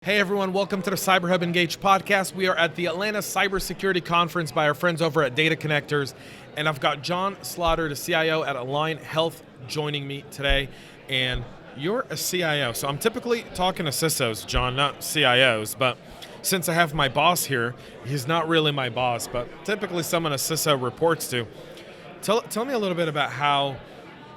Hey everyone, welcome to the CyberHub Engage podcast. We are at the Atlanta Cybersecurity Conference by our friends over at Data Connectors, and I've got John Slaughter, the CIO at Alliant Health, joining me today. And you're a CIO, so I'm typically talking to CISOs, John, not CIOs, but since I have my boss here, he's not really my boss, but typically someone a CISO reports to. Tell me a little bit about how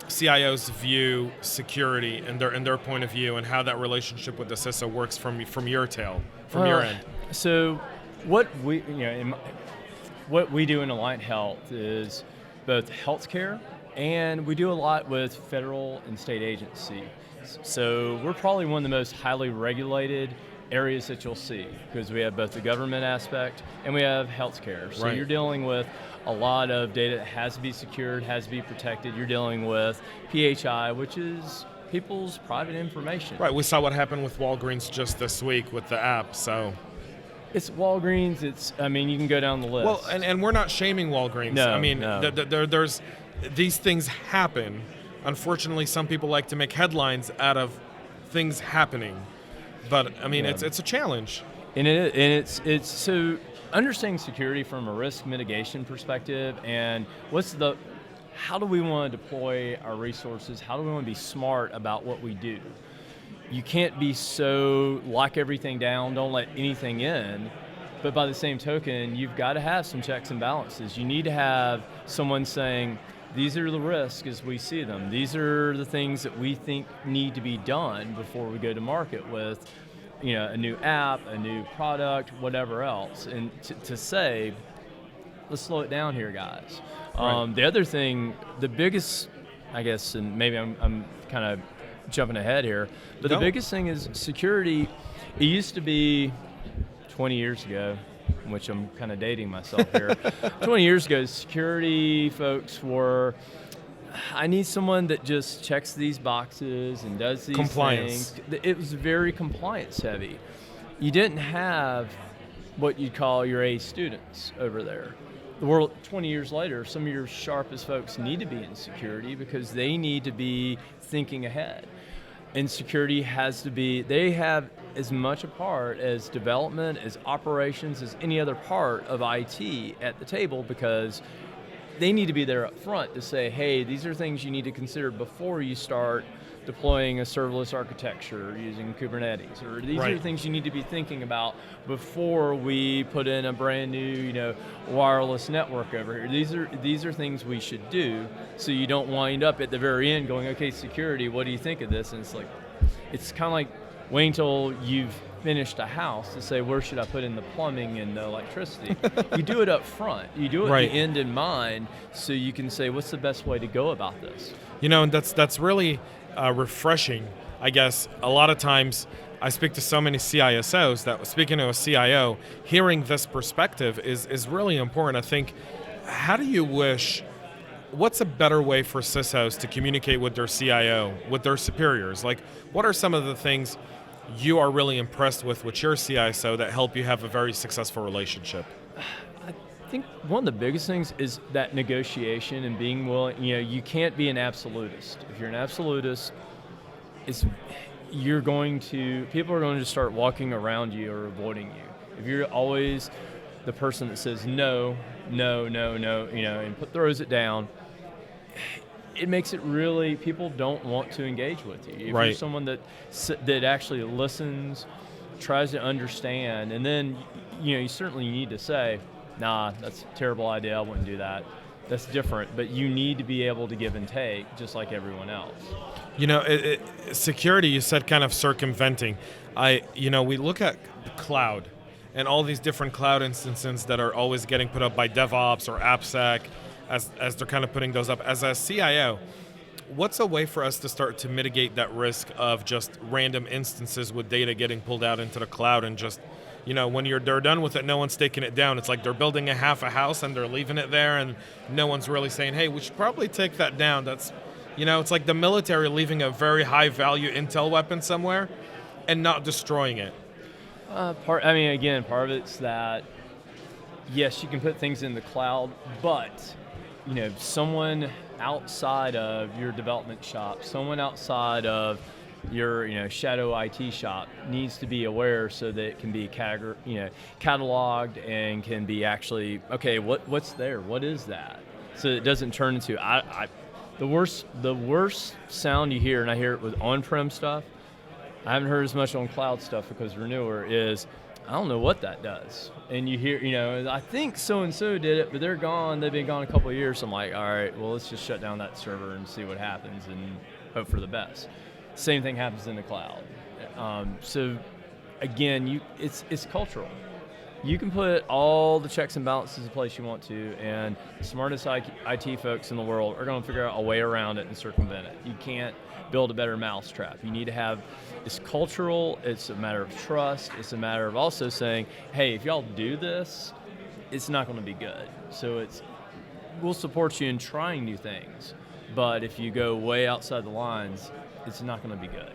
CIOs view security and their point of view, and how that relationship with the CISO works from your your end. So, what we do in Alliant Health is both healthcare, and we do a lot with federal and state agencies. So we're probably one of the most highly regulated areas that you'll see, because we have both the government aspect and we have healthcare. So You're dealing with a lot of data that has to be secured, has to be protected. You're dealing with PHI, which is people's private information. Right, we saw what happened with Walgreens just this week with the app, so. It's Walgreens, you can go down the list. Well, and we're not shaming Walgreens. No. There's these things happen. Unfortunately, some people like to make headlines out of things happening. But it's a challenge. And it's so understanding security from a risk mitigation perspective, and how do we want to deploy our resources? How do we want to be smart about what we do? You can't be so lock everything down, don't let anything in. But by the same token, you've got to have some checks and balances. You need to have someone saying, these are the risks as we see them. These are the things that we think need to be done before we go to market with, a new app, a new product, whatever else. And to say, let's slow it down here, guys. Right. The other thing, the biggest, I guess, and maybe I'm kind of jumping ahead here, but The biggest thing is security. It used to be 20 years ago, which I'm kind of dating myself here. 20 years ago, security folks were, I need someone that just checks these boxes and does these compliance things. It was very compliance heavy. You didn't have what you'd call your A students over there. The world, 20 years later, some of your sharpest folks need to be in security because they need to be thinking ahead. And security they have as much a part as development, as operations, as any other part of IT at the table, because they need to be there up front to say, hey, these are things you need to consider before you start deploying a serverless architecture using Kubernetes, or these are things you need to be thinking about before we put in a brand new, wireless network over here. These are things we should do, so you don't wind up at the very end going, okay, security, what do you think of this? And it's kind of like waiting until you've finished a house to say, where should I put in the plumbing and the electricity? You do it up front. You do it with the end in mind, so you can say, what's the best way to go about this? And that's really refreshing, I guess. A lot of times I speak to so many CISOs that, speaking to a CIO, hearing this perspective is really important. I think, what's a better way for CISOs to communicate with their CIO, with their superiors? Like, what are some of the things you are really impressed with your CISO that help you have a very successful relationship? I think one of the biggest things is that negotiation and being willing. You can't be an absolutist. If you're an absolutist, people are going to start walking around you or avoiding you. If you're always the person that says no, and throws it down, it makes it really, people don't want to engage with you. If you're someone that actually listens, tries to understand, and then you certainly need to say, nah, that's a terrible idea, I wouldn't do that. That's different, but you need to be able to give and take just like everyone else. Security, you said, kind of circumventing. We look at the cloud and all these different cloud instances that are always getting put up by DevOps or AppSec, as they're kind of putting those up. As a CIO, what's a way for us to start to mitigate that risk of just random instances with data getting pulled out into the cloud, and just, when they're done with it, no one's taking it down. It's like they're building half a house and they're leaving it there, and no one's really saying, hey, we should probably take that down. That's, it's like the military leaving a very high value intel weapon somewhere and not destroying it. Part of it's that, yes, you can put things in the cloud, but someone outside of your development shop, someone outside of your shadow IT shop needs to be aware so that it can be cataloged and can be actually, okay, what's there? What is that? So it doesn't turn into the worst sound you hear, and I hear it with on-prem stuff. I haven't heard as much on cloud stuff because we're newer, is I don't know what that does. And you hear, I think so-and-so did it, but they're gone. They've been gone a couple of years. So I'm like, all right, well, let's just shut down that server and see what happens and hope for the best. Same thing happens in the cloud. So again, it's cultural. You can put all the checks and balances in place you want to, and the smartest IT folks in the world are going to figure out a way around it and circumvent it. You can't build a better mousetrap. You need to have, it's cultural, it's a matter of trust, it's a matter of also saying, hey, if y'all do this, it's not going to be good. So we'll support you in trying new things, but if you go way outside the lines, it's not going to be good.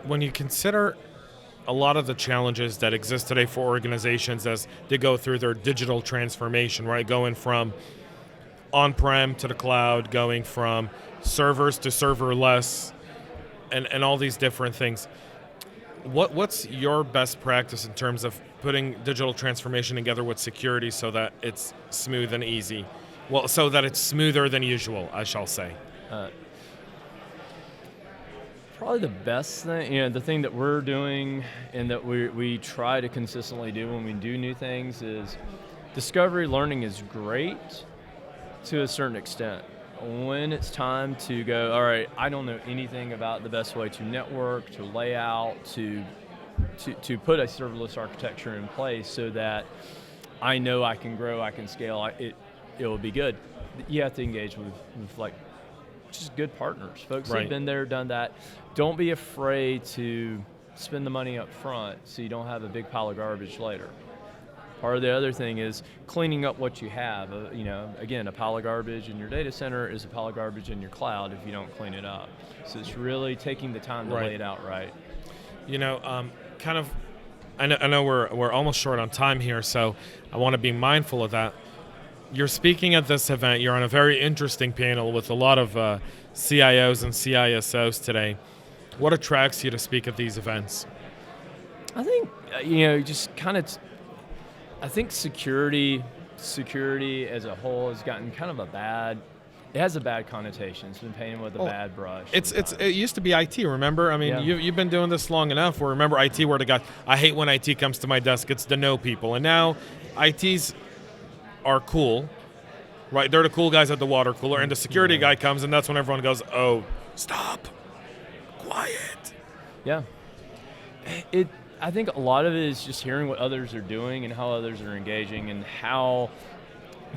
When you consider a lot of the challenges that exist today for organizations as they go through their digital transformation, right? Going from on-prem to the cloud, going from servers to serverless, and all these different things. What's your best practice in terms of putting digital transformation together with security so that it's smooth and easy? Well, so that it's smoother than usual, I shall say. Probably the best thing, the thing that we're doing and that we try to consistently do when we do new things is discovery learning is great to a certain extent. When it's time to go, all right, I don't know anything about the best way to network, to lay out, to put a serverless architecture in place so that I know I can grow, I can scale, it will be good. You have to engage with like just good partners, folks right. who've been there, done that. Don't be afraid to spend the money up front so you don't have a big pile of garbage later. Part of the other thing is cleaning up what you have. Again, a pile of garbage in your data center is a pile of garbage in your cloud if you don't clean it up. So it's really taking the time to lay it out right. I know we're almost short on time here, so I want to be mindful of that. You're speaking at this event. You're on a very interesting panel with a lot of CIOs and CISOs today. What attracts you to speak at these events? I think, I think security as a whole has gotten kind of it has a bad connotation. It's been painted with a bad brush. It used to be IT, remember? I mean, yeah. You've been doing this long enough where remember IT were the guy, I hate when IT comes to my desk, it's the know people. And now ITs are cool, right? They're the cool guys at the water cooler, and the security guy comes, and that's when everyone goes, oh, stop, quiet. Yeah. I think a lot of it is just hearing what others are doing and how others are engaging and how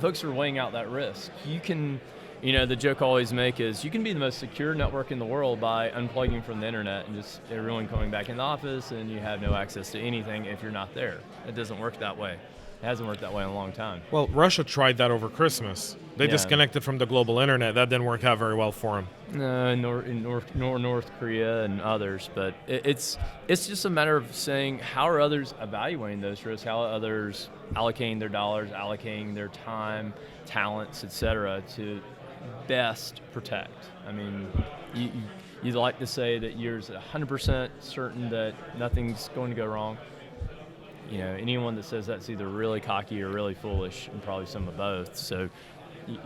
folks are weighing out that risk. You can, the joke I always make is you can be the most secure network in the world by unplugging from the internet and just everyone coming back in the office and you have no access to anything if you're not there. It doesn't work that way. It hasn't worked that way in a long time. Well, Russia tried that over Christmas. They disconnected from the global internet. That didn't work out very well for them. North Korea and others, but it's just a matter of saying how are others evaluating those risks, how are others allocating their dollars, allocating their time, talents, etc. to best protect. I mean, you'd like to say that you're 100% certain that nothing's going to go wrong. Anyone that says that's either really cocky or really foolish, and probably some of both. So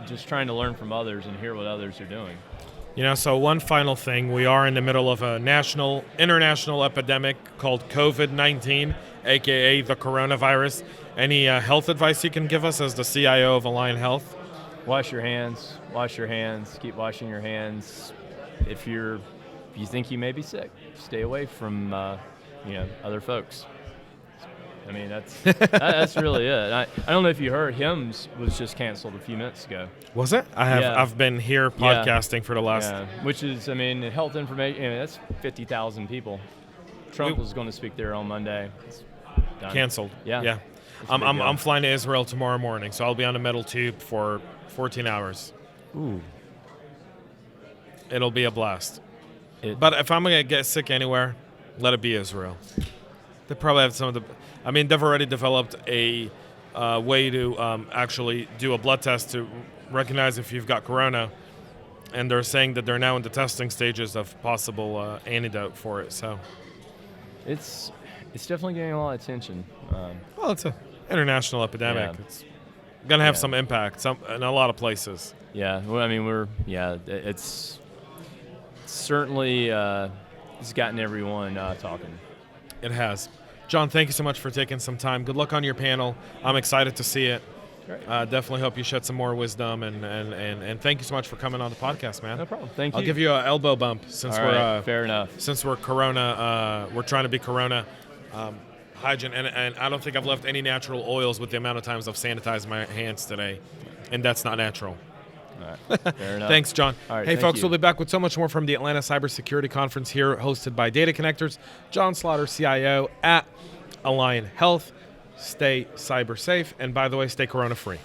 just trying to learn from others and hear what others are doing. So one final thing, we are in the middle of a international epidemic called COVID-19, aka the coronavirus. Any health advice you can give us as the CIO of Alliant Health? Wash your hands, keep washing your hands. If you think you may be sick, stay away from other folks. I mean, that's really it. I don't know if you heard, HIMSS was just canceled a few minutes ago. Was it? I've been here podcasting for the last... Yeah, which is, health information, that's 50,000 people. Trump was going to speak there on Monday. It's done. Canceled. Yeah. I'm flying to Israel tomorrow morning, so I'll be on a metal tube for 14 hours. Ooh. It'll be a blast. But if I'm going to get sick anywhere, let it be Israel. They probably have some of the... they've already developed a way to actually do a blood test to recognize if you've got corona. and they're saying that they're now in the testing stages of possible antidote for it. So It's definitely getting a lot of attention. well, it's an international epidemic. Yeah. It's going to have Yeah. some impact in a lot of places. Yeah, well, I mean, it's certainly it's gotten everyone talking. It has. John, thank you so much for taking some time. Good luck on your panel. I'm excited to see it. Great. Definitely hope you shed some more wisdom, and thank you so much for coming on the podcast, man. No problem. Thank you. I'll give you an elbow bump since All we're right, fair enough. since we're Corona. We're trying to be Corona hygiene, and I don't think I've left any natural oils with the amount of times I've sanitized my hands today, and that's not natural. All right, fair enough. Thanks, John. All right, hey, thank folks, you. we'll be back with so much more from the Atlanta Cybersecurity Conference here, hosted by Data Connectors. John Slaughter, CIO at Alliant Health. Stay cyber safe, and by the way, stay Corona free.